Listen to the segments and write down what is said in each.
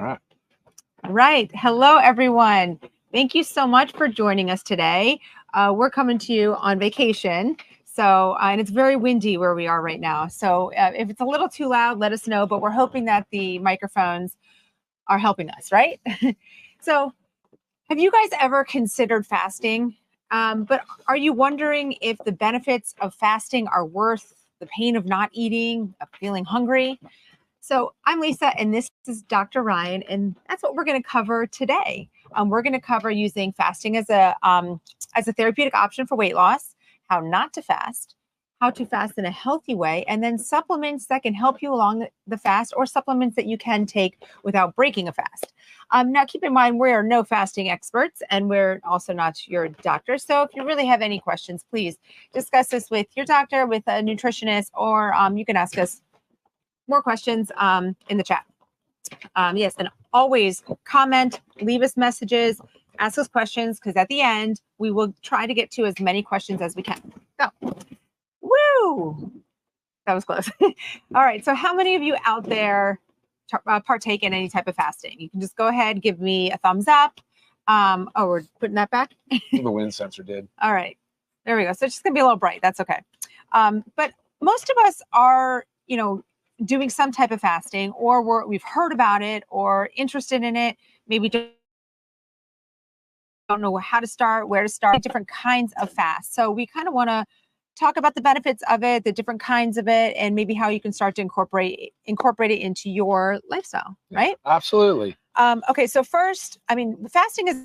All right. Right. Hello, everyone. Thank you so much for joining us today. We're coming to you on vacation. So, and it's very windy where we are right now. So if it's a little too loud, let us know, but we're hoping that the microphones are helping us, right? So have you guys ever considered fasting? But are you wondering if the benefits of fasting are worth the pain of not eating, of feeling hungry? So I'm Lisa, and this is Dr. Ryan, and that's what we're going to cover today. We're going to cover using fasting as a therapeutic option for weight loss, how not to fast, how to fast in a healthy way, and then supplements that can help you along the fast, or supplements that you can take without breaking a fast. Now, keep in mind, we are no fasting experts, and we're also not your doctor. So if you really have any questions, please discuss this with your doctor, with a nutritionist, or you can ask us more questions in the chat. Yes, and always comment, leave us messages, ask us questions, because at the end, we will try to get to as many questions as we can. So, woo! That was close. All right, so how many of you out there partake in any type of fasting? You can just go ahead, give me a thumbs up. Oh, we're putting that back? The wind sensor did. All right, there we go. So it's just going to be a little bright. That's okay. But most of us are, doing some type of fasting, or we've heard about it or interested in it, maybe don't know how to start, where to start, different kinds of fasts. So we kind of want to talk about the benefits of it, the different kinds of it, and maybe how you can start to incorporate it into your lifestyle, right? Absolutely. Okay, so first, fasting is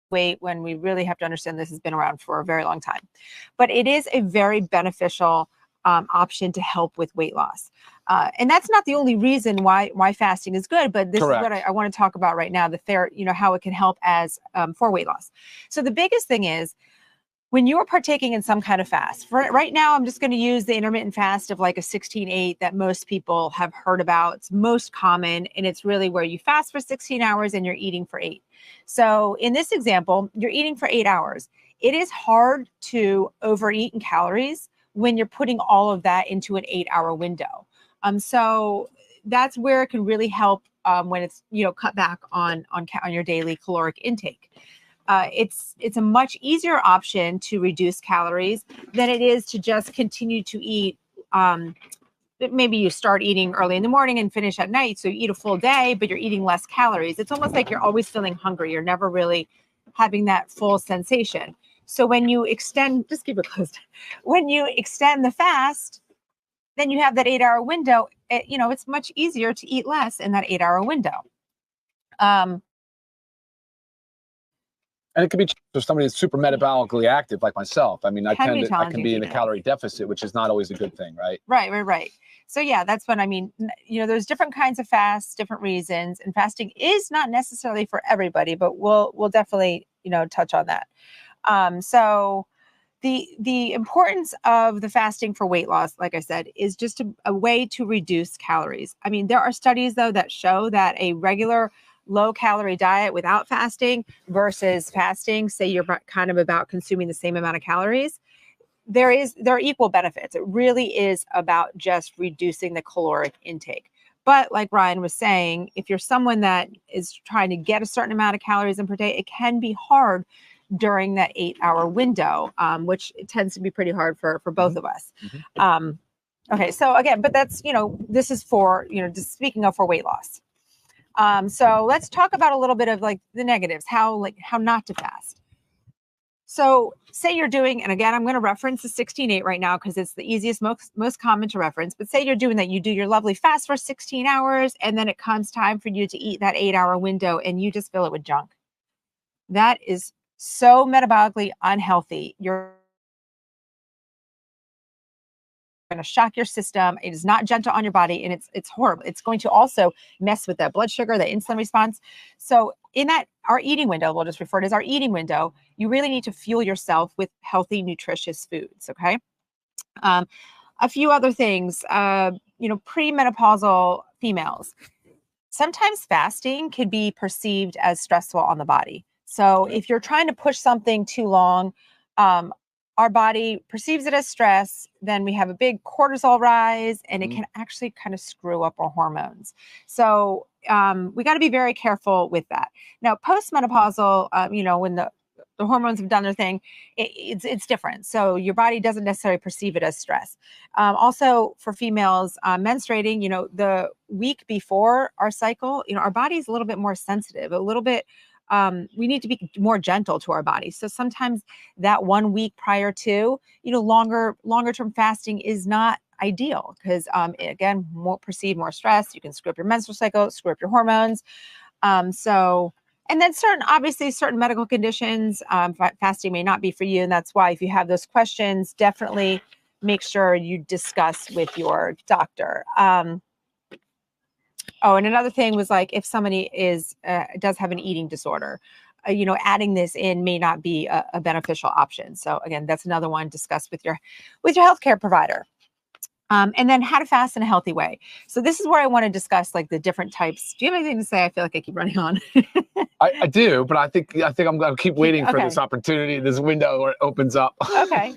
weight when we really have to understand this has been around for a very long time. But it is a very beneficial option to help with weight loss. And that's not the only reason why fasting is good, but this Correct. is what I want to talk about right now, how it can help as for weight loss. So the biggest thing is, when you are partaking in some kind of fast, right now, I'm just going to use the intermittent fast of like a 16-8 that most people have heard about. It's most common, and it's really where you fast for 16 hours and you're eating for 8. So in this example, you're eating for 8 hours. It is hard to overeat in calories when you're putting all of that into an 8-hour window. So that's where it can really help when it's cut back on your daily caloric intake. It's a much easier option to reduce calories than it is to just continue to eat. Maybe you start eating early in the morning and finish at night, so you eat a full day, but you're eating less calories. It's almost like you're always feeling hungry. You're never really having that full sensation. So when you extend, just keep it closed. When you extend the fast, then you have that 8-hour window. It's much easier to eat less in that 8-hour window. And it could be for somebody that's super metabolically active like myself. I can be in a calorie deficit, which is not always a good thing, right? Right. So yeah, that's what I mean. There's different kinds of fasts, different reasons, and fasting is not necessarily for everybody, but we'll definitely, touch on that. So the importance of the fasting for weight loss, like I said, is just a way to reduce calories. There are studies though that show that a regular low-calorie diet without fasting versus fasting, say you're kind of about consuming the same amount of calories, there are equal benefits. It really is about just reducing the caloric intake. But like Ryan was saying, if you're someone that is trying to get a certain amount of calories in per day, it can be hard during that 8-hour window, which tends to be pretty hard for both of us. Okay, so again, but that's, this is for, just speaking of for weight loss. So let's talk about a little bit of like the negatives, how not to fast. So say you're doing, and again, I'm going to reference the 16-8 right now because it's the easiest, most common to reference. But say you're doing that, you do your lovely fast for 16 hours, and then it comes time for you to eat that 8-hour window, and you just fill it with junk. That is so metabolically unhealthy. You're going to shock your system. It is not gentle on your body, and it's horrible. It's going to also mess with the blood sugar, the insulin response. So in that, our eating window, we'll just refer to as our eating window, you really need to fuel yourself with healthy, nutritious foods. Okay. A few other things, premenopausal females, sometimes fasting can be perceived as stressful on the body. So if you're trying to push something too long, our body perceives it as stress, then we have a big cortisol rise, and it can actually kind of screw up our hormones. So we got to be very careful with that. Now, postmenopausal, when the hormones have done their thing, it's different. So your body doesn't necessarily perceive it as stress. Also, for females menstruating, the week before our cycle, our body is a little bit more sensitive, a little bit. We need to be more gentle to our bodies. So sometimes that 1 week prior to, longer term fasting is not ideal because, again, perceive more stress. You can screw up your menstrual cycle, screw up your hormones. And then certain medical conditions, fasting may not be for you. And that's why if you have those questions, definitely make sure you discuss with your doctor. And another thing was like if somebody does have an eating disorder, adding this in may not be a beneficial option. So again, that's another one discussed with your healthcare provider. And then how to fast in a healthy way. So this is where I want to discuss like the different types. Do you have anything to say? I feel like I keep running on. I do, but I think I'm going to keep waiting for this opportunity, this window where it opens up. Okay.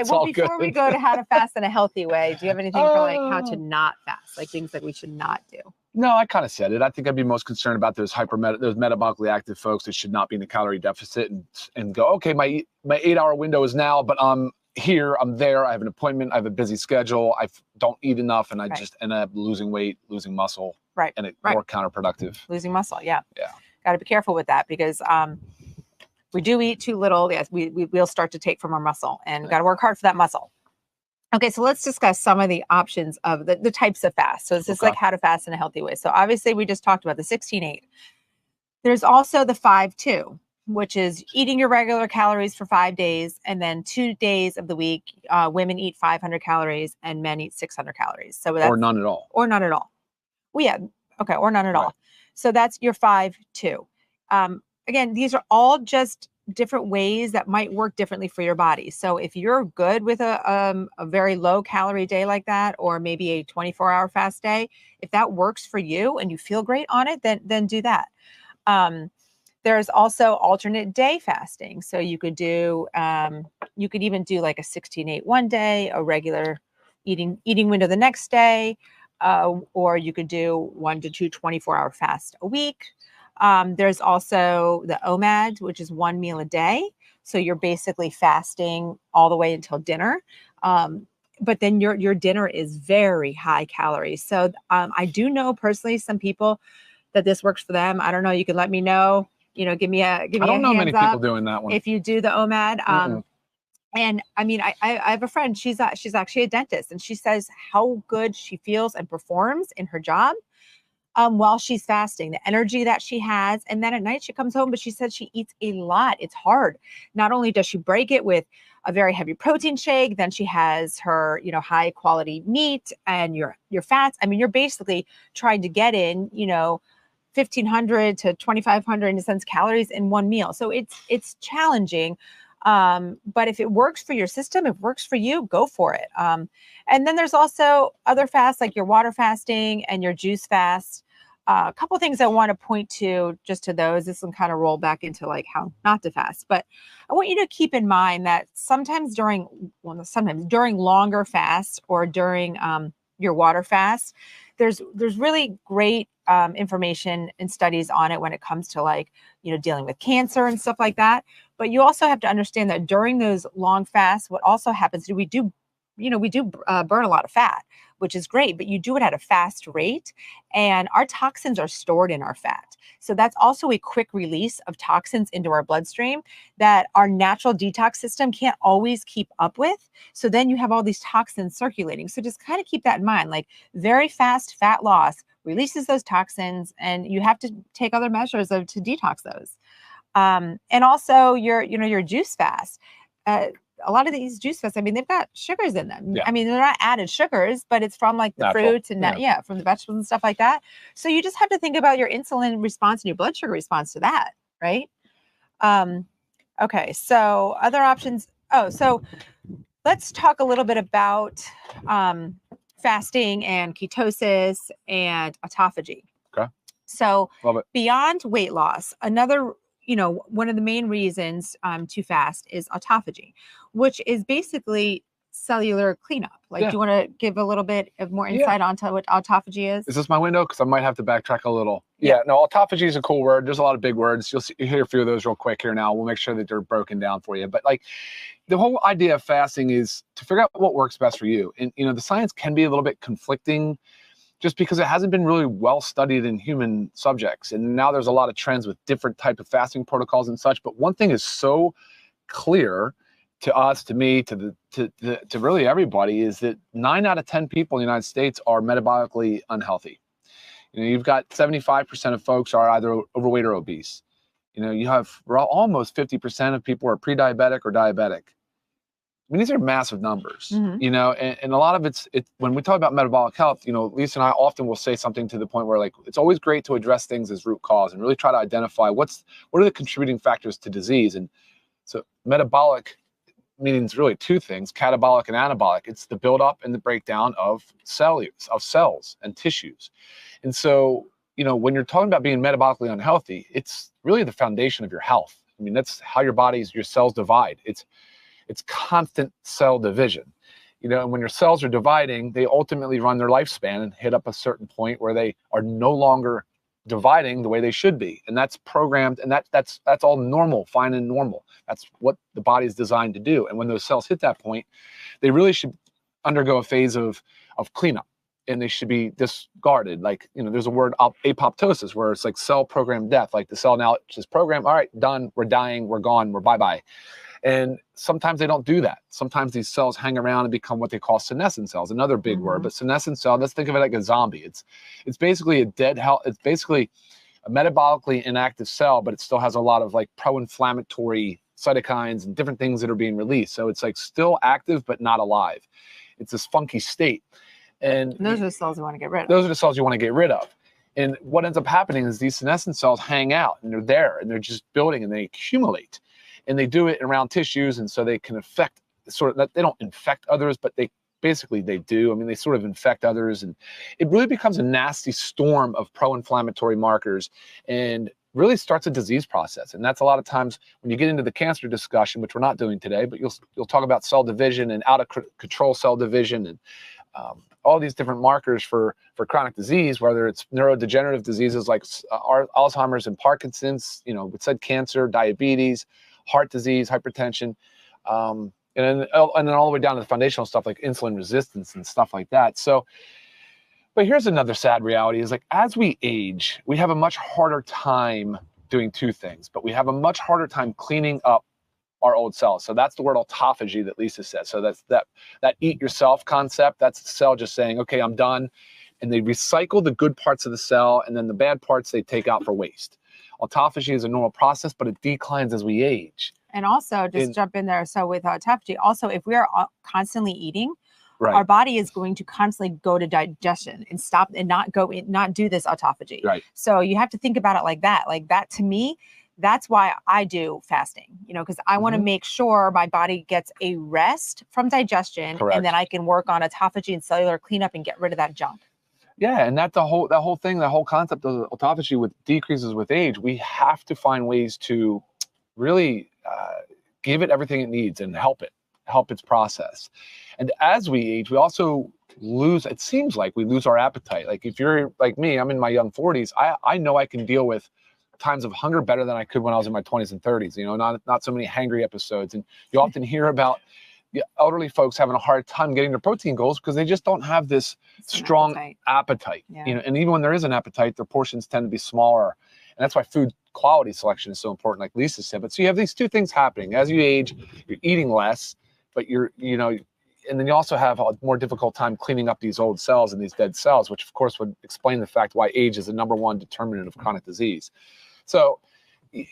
Well, before we go to how to fast in a healthy way, do you have anything for like how to not fast, like things that we should not do? No, I kind of said it. I think I'd be most concerned about those those metabolically active folks that should not be in a calorie deficit and go, okay, my 8-hour window is now, but I'm here, I'm there, I have an appointment, I have a busy schedule, I don't eat enough, and I just end up losing weight, losing muscle, and it's more counterproductive. Losing muscle, yeah. Got to be careful with that because we do eat too little. Yes, we will start to take from our muscle, and got to work hard for that muscle. Okay, so let's discuss some of the options of the types of fast. So it's just like how to fast in a healthy way. So obviously we just talked about the 16-8. There's also the 5-2, which is eating your regular calories for 5 days, and then 2 days of the week, women eat 500 calories and men eat 600 calories. So that's, or none at all. Or none at all. Well, yeah, okay, or none at all. So that's your 5-2. Again, these are all just different ways that might work differently for your body. So if you're good with a very low calorie day like that, or maybe a 24-hour fast day, if that works for you and you feel great on it, then do that. There's also alternate day fasting. So you could do, you could even do like a 16-8 one day, a regular eating window the next day, or you could do 1 to 2 24-hour fasts a week. There's also the OMAD, which is 1 meal a day. So you're basically fasting all the way until dinner. But then your dinner is very high calories. So I do know personally some people that this works for them. I don't know. You can let me know. Give me a hands up. I don't know many people doing that one. If you do the OMAD. And I mean, I have a friend. She's actually a dentist, and she says how good she feels and performs in her job. While she's fasting, the energy that she has. And then at night she comes home, but she said she eats a lot. It's hard. Not only does she break it with a very heavy protein shake, then she has her, high quality meat and your fats. I mean, you're basically trying to get in, 1,500 to 2,500 in a sense calories in one meal. So it's challenging. But if it works for your system, if it works for you, go for it. And then there's also other fasts like your water fasting and your juice fast. A couple of things I want to point to just to those. This will kind of roll back into like how not to fast. But I want you to keep in mind that sometimes during longer fasts or during your water fast, there's really great information and studies on it when it comes to like, dealing with cancer and stuff like that. But you also have to understand that during those long fasts, what also happens is we do burn a lot of fat, which is great, but you do it at a fast rate, and our toxins are stored in our fat. So that's also a quick release of toxins into our bloodstream that our natural detox system can't always keep up with. So then you have all these toxins circulating. So just kind of keep that in mind, like very fast fat loss releases those toxins, and you have to take other measures to detox those. And also your juice fast. A lot of these juice fasts, I mean, they've got sugars in them. Yeah. I mean, they're not added sugars, but it's from like the fruits and from the vegetables and stuff like that. So you just have to think about your insulin response and your blood sugar response to that, right? Okay, so other options. Oh, so let's talk a little bit about fasting and ketosis and autophagy. Okay. So beyond weight loss, another one of the main reasons to fast is autophagy, which is basically cellular cleanup. Like, do you want to give a little bit of more insight onto what autophagy is? Is this my window? Because I might have to backtrack a little. Yeah, no, autophagy is a cool word. There's a lot of big words. You'll hear a few of those real quick here now. We'll make sure that they're broken down for you. But like, the whole idea of fasting is to figure out what works best for you. And, the science can be a little bit conflicting just because it hasn't been really well studied in human subjects. And now there's a lot of trends with different type of fasting protocols and such. But one thing is so clear to us, to me, to really everybody, is that 9 out of 10 people in the United States are metabolically unhealthy. You've got 75% of folks are either overweight or obese. You have almost 50% of people are pre-diabetic or diabetic. I mean, these are massive numbers, and a lot of it's when we talk about metabolic health, Lisa and I often will say something to the point where, like, it's always great to address things as root cause and really try to identify what are the contributing factors to disease. And so metabolic means really two things, catabolic and anabolic. It's the buildup and the breakdown of cells and tissues. And so, when you're talking about being metabolically unhealthy, it's really the foundation of your health. I mean, that's how your cells divide. It's constant cell division, and when your cells are dividing, they ultimately run their lifespan and hit up a certain point where they are no longer dividing the way they should be. And that's programmed, and that's all normal, fine and normal. That's what the body is designed to do. And when those cells hit that point, they really should undergo a phase of cleanup, and they should be discarded. Like, there's a word apoptosis, where it's like cell programmed death. Like, the cell now just programmed, all right, done, we're dying, we're gone, we're bye-bye. And sometimes they don't do that. Sometimes these cells hang around and become what they call senescent cells, another big word. But senescent cell, let's think of it like a zombie. It's basically it's basically a metabolically inactive cell, but it still has a lot of like pro-inflammatory cytokines and different things that are being released. So it's like still active, but not alive. It's this funky state. And those are the cells you want to get rid of. Those are the cells you want to get rid of. And what ends up happening is these senescent cells hang out, and they're there, and they're just building, and they accumulate. And they do it around tissues, and so they can affect they don't infect others, but they do. I mean, they sort of infect others, and it really becomes a nasty storm of pro-inflammatory markers and really starts a disease process. And that's a lot of times when you get into the cancer discussion, which we're not doing today, but you'll talk about cell division and out of control cell division and all these different markers for chronic disease, whether it's neurodegenerative diseases like Alzheimer's and Parkinson's, we said cancer, diabetes, heart disease, hypertension, and then all the way down to the foundational stuff like insulin resistance and stuff like that. So, but here's another sad reality is, like, as we age, we have a much harder time doing two things, but we have a much harder time cleaning up our old cells. So that's the word autophagy that Lisa said. So that's that eat yourself concept. That's the cell just saying, okay, I'm done. And they recycle the good parts of the cell, and then the bad parts they take out for waste. Autophagy is a normal process, but it declines as we age. And also, jump in there. So with autophagy, also, if we are constantly eating, our body is going to constantly go to digestion and stop and not do this autophagy. Right. So you have to think about it like that. Like that, to me, that's why I do fasting, because I want to make sure my body gets a rest from digestion. Correct. And then I can work on autophagy and cellular cleanup and get rid of that junk. Yeah, and that whole concept of autophagy decreases with age. We have to find ways to really give it everything it needs and help its process. And as we age, we also it seems like we lose our appetite. Like, if you're like me, I'm in my young 40s, I know I can deal with times of hunger better than I could when I was in my 20s and 30s, not so many hangry episodes. And you often hear about elderly folks having a hard time getting their protein goals because they just don't have this strong appetite. Yeah. And even when there is an appetite, their portions tend to be smaller. And that's why food quality selection is so important, like Lisa said. But so you have these two things happening. As you age, you're eating less, but and then you also have a more difficult time cleaning up these old cells and these dead cells, which of course would explain the fact why age is the #1 determinant of chronic disease. So,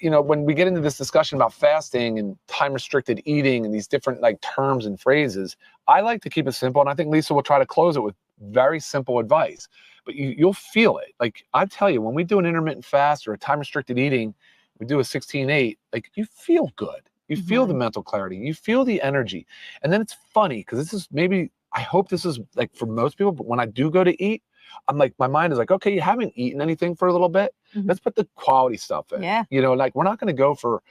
when we get into this discussion about fasting and time-restricted eating and these different terms and phrases, I like to keep it simple. And I think Lisa will try to close it with very simple advice, but you'll feel it. Like, I tell you, when we do an intermittent fast or a time-restricted eating, we do a 16-8, you feel good. You feel the mental clarity, you feel the energy. And then it's funny because I hope this is for most people, but when I do go to eat, I'm like, my mind is like, okay, you haven't eaten anything for a little bit. Let's put the quality stuff in. Yeah. Like we're not going to go for,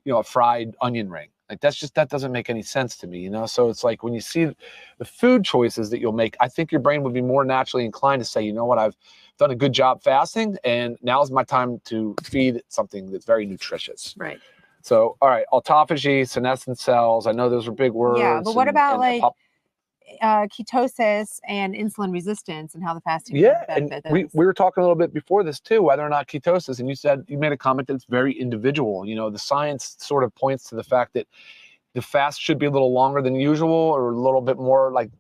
a fried onion ring. Like that doesn't make any sense to me, So it's like when you see the food choices that you'll make, I think your brain would be more naturally inclined to say, you know what, I've done a good job fasting, and now's my time to feed something that's very nutritious. Right. So, all right, autophagy, senescent cells. I know those are big words. Yeah, but what about ketosis and insulin resistance and how the fasting benefit and we were talking a little bit before this too, whether or not ketosis, and you made a comment that it's very individual. The science sort of points to the fact that the fast should be a little longer than usual, or a little bit more like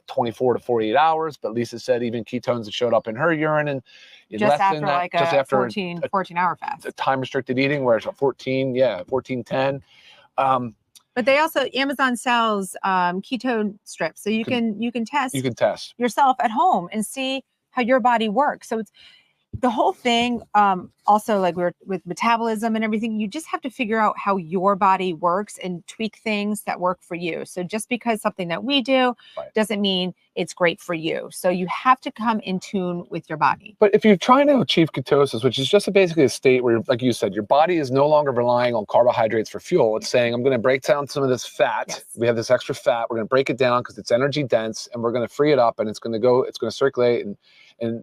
24 to 48 hours. But Lisa said even ketones that showed up in her urine, and just after a 14-hour fast, a time restricted eating, where it's a 14-10. But they also, Amazon sells ketone strips, so you can test yourself at home and see how your body works. So it's the whole thing. Also, like with metabolism and everything, you just have to figure out how your body works and tweak things that work for you. So just because something that we do doesn't mean it's great for you. So you have to come in tune with your body. But if you're trying to achieve ketosis, which is just basically a state where, like you said, your body is no longer relying on carbohydrates for fuel. It's saying, I'm going to break down some of this fat. Yes. We have this extra fat. We're going to break it down because it's energy dense, and we're going to free it up, and it's going to circulate, and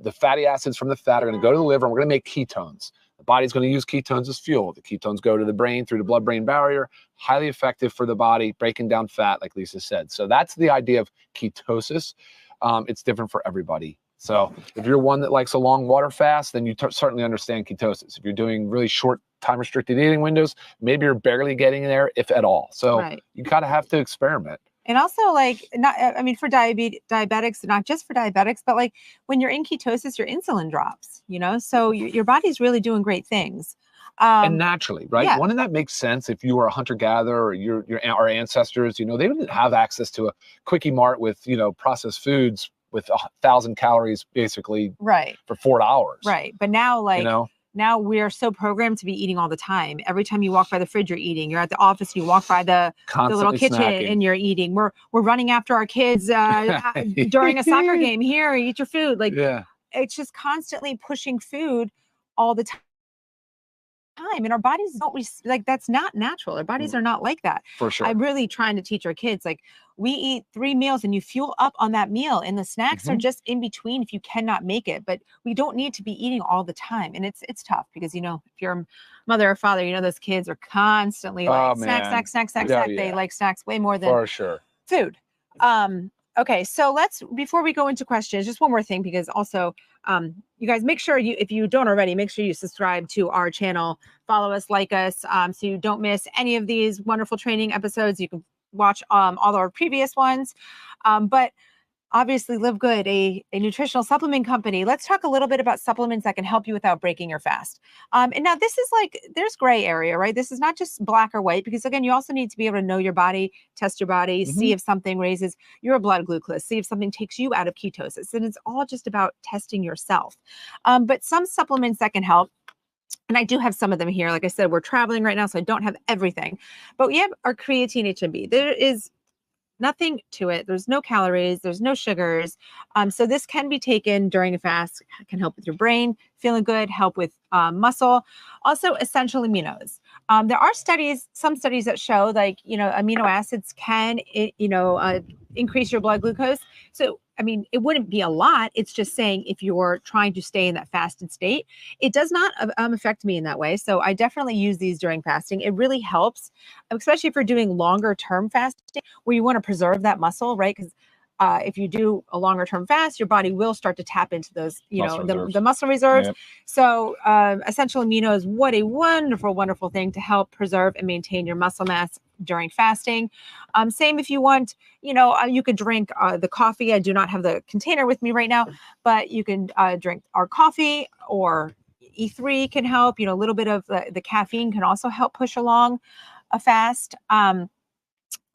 the fatty acids from the fat are going to go to the liver, and we're going to make ketones. The body's going to use ketones as fuel. The ketones go to the brain through the blood-brain barrier, highly effective for the body, breaking down fat, like Lisa said. So that's the idea of ketosis. It's different for everybody. So if you're one that likes a long water fast, then you certainly understand ketosis. If you're doing really short time-restricted eating windows, maybe you're barely getting there, if at all. So you kind of have to experiment. And also, for diabetics, not just for diabetics, but when you're in ketosis, your insulin drops, so your body's really doing great things. And naturally, right? Yeah. Wouldn't that make sense if you were a hunter-gatherer, or our ancestors, they didn't have access to a Quickie Mart with, processed foods with 1,000 calories basically for 4 hours. Right. But now, now we're so programmed to be eating all the time. Every time you walk by the fridge, you're eating. You're at the office, you walk by the little kitchen and you're eating. We're running after our kids during a soccer game. Here, eat your food. It's just constantly pushing food all the time. And our bodies don't that's not natural. Our bodies are not like that. For sure. I'm really trying to teach our kids, we eat 3 meals and you fuel up on that meal, and the snacks are just in between if you cannot make it, but we don't need to be eating all the time. And it's tough because, if you're a mother or father, those kids are constantly snack. They like snacks way more than food. Okay, so before we go into questions, just one more thing, because also, you guys, make sure if you don't already, make sure you subscribe to our channel, follow us, like us, so you don't miss any of these wonderful training episodes. You can watch all our previous ones, but obviously Live Good, a nutritional supplement company. Let's talk a little bit about supplements that can help you without breaking your fast. And now this is there's gray area, right? This is not just black or white, because again, you also need to be able to know your body, test your body, see if something raises your blood glucose, see if something takes you out of ketosis. And it's all just about testing yourself. But some supplements that can help, and I do have some of them here. Like I said, we're traveling right now, so I don't have everything, but we have our creatine HMB. There is nothing to it. There's no calories. There's no sugars. So this can be taken during a fast. It can help with your brain, feeling good, help with muscle. Also, essential aminos. There are some studies that show amino acids can, increase your blood glucose. So, it wouldn't be a lot. It's just saying if you're trying to stay in that fasted state, it does not affect me in that way. So I definitely use these during fasting. It really helps, especially if you're doing longer term fasting where you want to preserve that muscle, right? Because if you do a longer term fast, your body will start to tap into those, the muscle reserves. Yep. So essential aminos, what a wonderful, wonderful thing to help preserve and maintain your muscle mass during fasting. Same if you want, you could drink the coffee. I do not have the container with me right now, but you can drink our coffee, or E3 can help. A little bit of the caffeine can also help push along a fast.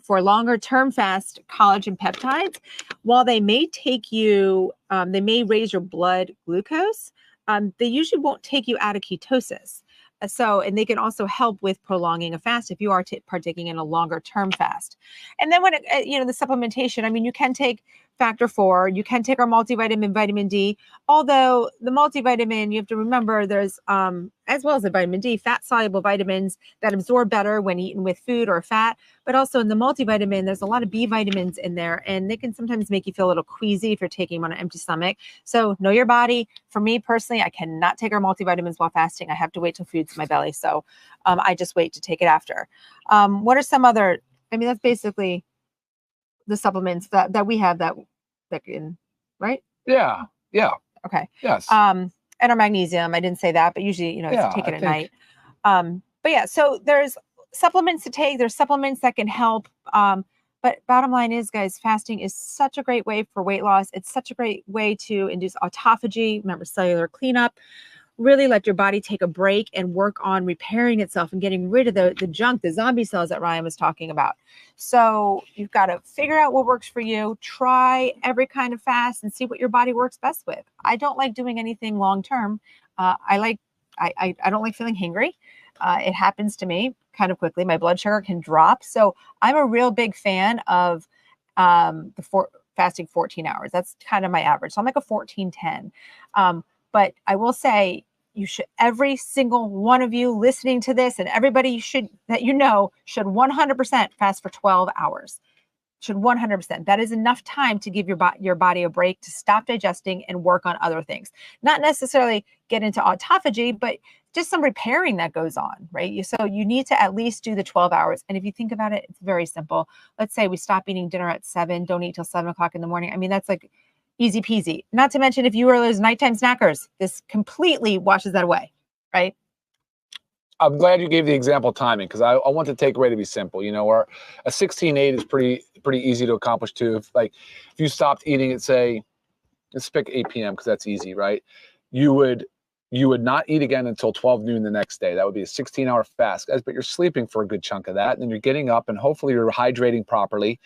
For longer term fast, collagen peptides, while they may take you, they may raise your blood glucose, they usually won't take you out of ketosis. And they can also help with prolonging a fast if you are partaking in a longer term fast. And then when the supplementation, you can take factor 4. You can take our multivitamin, vitamin D, although the multivitamin, you have to remember there's, as well as the vitamin D, fat soluble vitamins that absorb better when eaten with food or fat. But also in the multivitamin, there's a lot of B vitamins in there, and they can sometimes make you feel a little queasy if you're taking them on an empty stomach. So know your body. For me personally, I cannot take our multivitamins while fasting. I have to wait till food's in my belly. So I just wait to take it after. What are some other, I mean, that's basically the supplements that we have that can, right? Yeah. Yeah. Okay. Yes. And our magnesium, I didn't say that, but usually, you know, it's taken at night. But yeah, so there's supplements to take. There's supplements that can help. But bottom line is, guys, fasting is such a great way for weight loss. It's such a great way to induce autophagy. Remember, cellular cleanup. Really let your body take a break and work on repairing itself and getting rid of the junk, the zombie cells that Ryan was talking about. So you've got to figure out what works for you. Try every kind of fast and see what your body works best with. I don't like doing anything long term. I don't like feeling hangry. It happens to me kind of quickly. My blood sugar can drop. So I'm a real big fan of fasting 14 hours. That's kind of my average. So I'm like a 14-10. But I will say, you should, every single one of you listening to this, and everybody should 100% fast for 12 hours. Should 100%. That is enough time to give your body a break to stop digesting and work on other things. Not necessarily get into autophagy, but just some repairing that goes on, right? So you need to at least do the 12 hours. And if you think about it, it's very simple. Let's say we stop eating dinner at 7, don't eat till 7 o'clock in the morning. I mean, that's like easy peasy. Not to mention if you were those nighttime snackers, this completely washes that away, right? I'm glad you gave the example timing, because I want the takeaway to be simple. You know, where a 16-8 is pretty easy to accomplish too. If you stopped eating at, say, let's pick 8 p.m. because that's easy, right? You would not eat again until 12 noon the next day. That would be a 16-hour fast, guys. But you're sleeping for a good chunk of that, and then you're getting up, and hopefully you're hydrating properly.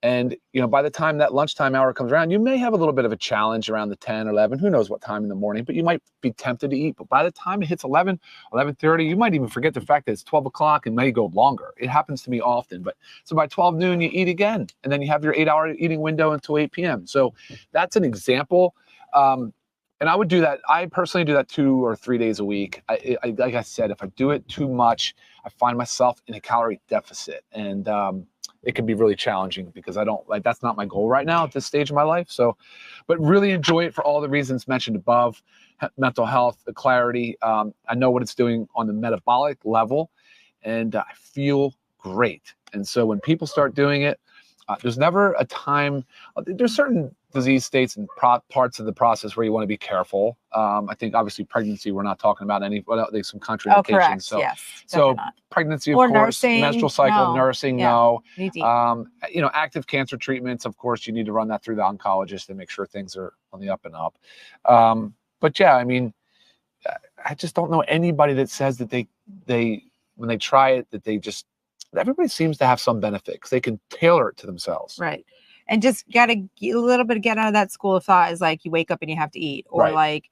And, you know, by the time that lunchtime hour comes around, you may have a little bit of a challenge around the 10, 11, who knows what time in the morning, but you might be tempted to eat. But by the time it hits 11, 11:30, you might even forget the fact that it's 12 o'clock and may go longer. It happens to me often. But so by 12 noon, you eat again, and then you have your 8-hour eating window until 8 p.m. So that's an example. And I would do that. I personally do that 2 or 3 days a week. Like I said, if I do it too much, I find myself in a calorie deficit. And, it can be really challenging because that's not my goal right now at this stage of my life. So, but really enjoy it for all the reasons mentioned above: mental health, the clarity. I know what it's doing on the metabolic level, and I feel great. And so when people start doing it, there's never a time. There's certain disease states and parts of the process where you want to be careful. I think obviously pregnancy, we're not talking about there's some contraindications. Correct. So, yes, so pregnancy, of or course, nursing, menstrual cycle, no. nursing, Yeah. no. You know, active cancer treatments, of course, you need to run that through the oncologist to make sure things are on the up and up. But yeah, I mean, I just don't know anybody that says that they when they try it, everybody seems to have some benefit because they can tailor it to themselves. Right. And just get a little bit, get out of that school of thought is like you wake up and you have to eat, or right.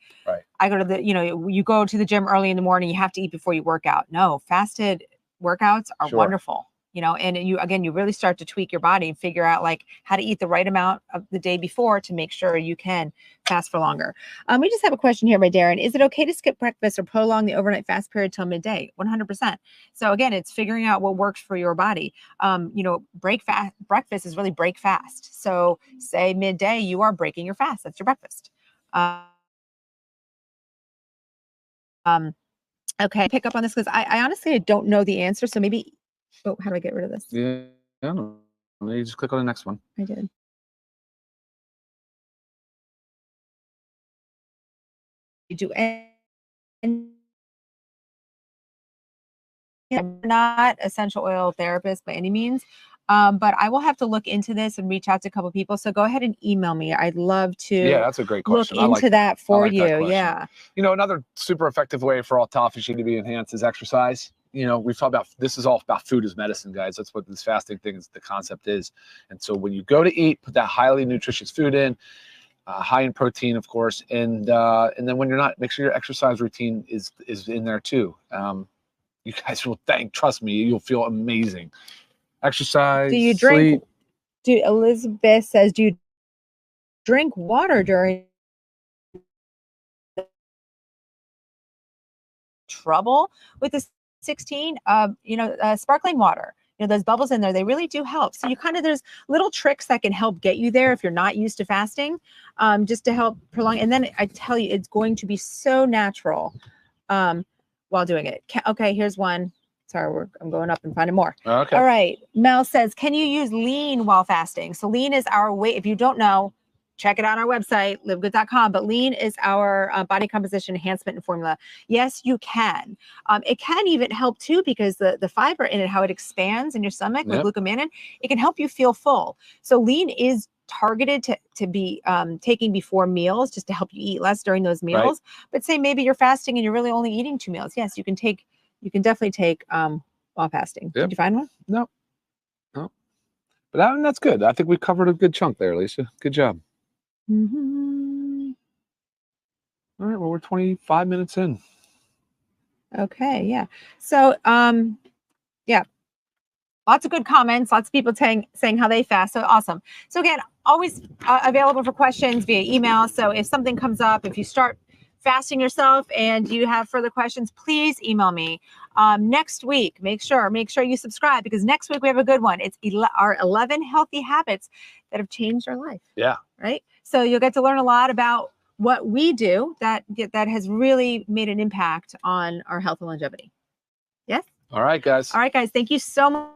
I go to you go to the gym early in the morning, you have to eat before you work out. No, fasted workouts are wonderful. And you really start to tweak your body and figure out like how to eat the right amount of the day before to make sure you can fast for longer. We just have a question here by Darren. Is it okay to skip breakfast or prolong the overnight fast period till midday? 100%. So again, it's figuring out what works for your body. Breakfast is really break fast. So say midday, you are breaking your fast. That's your breakfast. Okay, pick up on this because I honestly don't know the answer. So maybe. Oh, how do I get rid of this? Yeah, I don't know. You just click on the next one. I did. You do and I'm not essential oil therapist by any means, but I will have to look into this and reach out to a couple people. So go ahead and email me. I'd love to. Yeah, that's a great question. Look into that for you. Yeah. You know, another super effective way for autophagy to be enhanced is exercise. You know, we've talked about this is all about food as medicine, guys. That's what this fasting thing is. The concept is. And so when you go to eat, put that highly nutritious food in, high in protein, of course, and then when you're not, make sure your exercise routine is in there too. You guys will trust me, you'll feel amazing. Exercise. Do you drink? Sleep. Elizabeth says, do you drink water during trouble with the 16, sparkling water. Those bubbles in there, they really do help. So there's little tricks that can help get you there if you're not used to fasting, just to help prolong. And then I tell you, it's going to be so natural while doing it. Okay, here's one. Sorry, I'm going up and finding more. Okay. All right. Mel says, can you use lean while fasting? So lean is our way. If you don't know, check it out on our website, livegood.com. But lean is our body composition enhancement and formula. Yes, you can. It can even help too, because the fiber in it, how it expands in your stomach with glucomannan, it can help you feel full. So lean is targeted to be taking before meals, just to help you eat less during those meals. Right. But say maybe you're fasting and you're really only eating 2 meals. Yes, you can definitely take while fasting. Did you find one? No. But that's good. I think we covered a good chunk there, Lisa. Good job. Mm-hmm. All right. Well, we're 25 minutes in. Okay. Yeah. So, yeah. Lots of good comments. Lots of people saying how they fast. So awesome. So again, always available for questions via email. So if something comes up, if you start fasting yourself and you have further questions, please email me. Next week, make sure you subscribe, because next week we have a good one. It's our 11 healthy habits that have changed our life. Yeah. Right. So you'll get to learn a lot about what we do that has really made an impact on our health and longevity. Yes. All right, guys. Thank you so much.